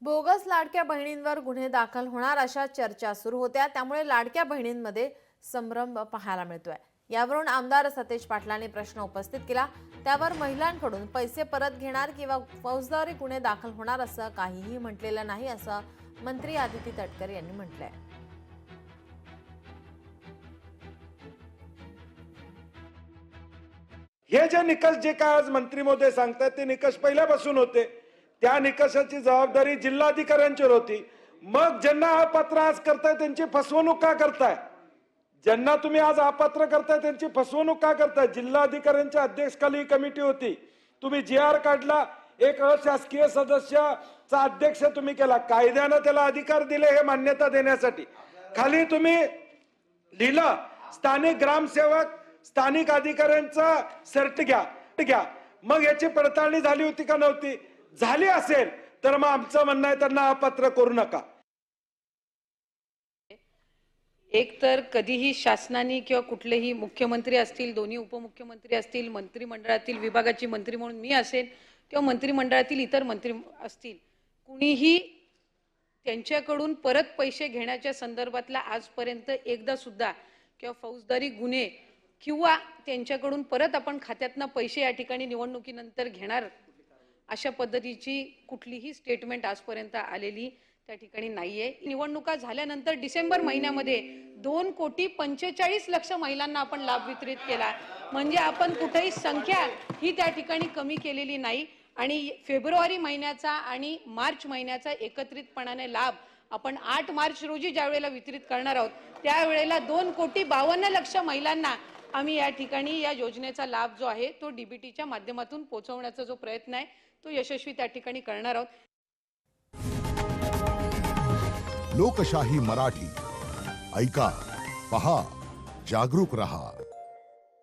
Bogus लाडक्या बहिणींवर गुन्हे दाखल होणार अशा चर्चा सुरू होत्या। त्यामुळे लाडक्या बहिणींमध्ये संभ्रम पाहायला मिळतोय। यावरून आमदार सतेज पाटलांनी प्रश्न उपस्थित केला। त्यावर महिलांकडून पैसे परत घेणार किंवा फौजदारी गुन्हे दाखल होणार असं काहीही म्हटलेलं नाही असं मंत्री आदिती तटकरे यांनी म्हटलंय। हे जे निकष जे काय आज मंत्री महोदय सांगतात ते निकष पहिल्यापासून होते। त्या निकषाची जबाबदारी जिल्हाधिकाऱ्यांची होती। मग ज्यांना अपात्र आज करताय त्यांची फसवणूक का करताय? ज्यांना तुम्ही आज अपात्र करताय त्यांची फसवणूक का करताय? जिल्हाधिकाऱ्यांच्या अध्यक्षखाली कमिटी होती, तुम्ही जी.आर. काढला, एक अशासकीय सदस्याचा अध्यक्ष तुम्ही केला, कायद्याने त्याला अधिकार दिले हे मान्यता देण्यासाठी। खाली तुम्ही लिहिलं स्थानिक ग्रामसेवक स्थानिक अधिकाऱ्यांचा सर्ट घ्या। मग याची पडताळणी झाली होती का नव्हती? झाली असेल तर मग आमचं म्हणणं आहे त्यांना अपात्र करू नका। एक तर कधीही शासनाने किंवा कुठलेही मुख्यमंत्री असतील, दोन्ही उपमुख्यमंत्री असतील, मंत्रिमंडळातील विभागाची मंत्री म्हणून मी असेल किंवा मंत्रिमंडळातील इतर मंत्री असतील, कुणीही त्यांच्याकडून परत पैसे घेण्याच्या संदर्भातला आजपर्यंत एकदा सुद्धा किंवा फौजदारी गुन्हे किंवा त्यांच्याकडून परत आपण खात्यातनं पैसे या ठिकाणी निवडणुकीनंतर घेणार अशा पद्धतीची कुठलीही स्टेटमेंट आजपर्यंत आलेली त्या ठिकाणी नाहीये। निवडणुका झाल्यानंतर डिसेंबर महिन्यामध्ये 2,45,00,000 महिलांना आपण लाभ वितरित केला। म्हणजे आपण कुठेही संख्या ही त्या ठिकाणी कमी केलेली नाही। आणि फेब्रुवारी महिन्याचा आणि मार्च महिन्याचा एकत्रितपणाने लाभ आपण 8 मार्च रोजी ज्या वेळेला वितरित करणार आहोत त्यावेळेला 2,52,00,000 महिलांना आम्ही या ठिकाणी या योजनेचा लाभ जो आहे तो डीबीटीच्या माध्यमातून पोहोचवण्याचा जो प्रयत्न आहे तो यशस्वी त्या ठिकाणी करणार आहोत। लोकशाही मराठी ऐका, पहा, जागरूक रहा।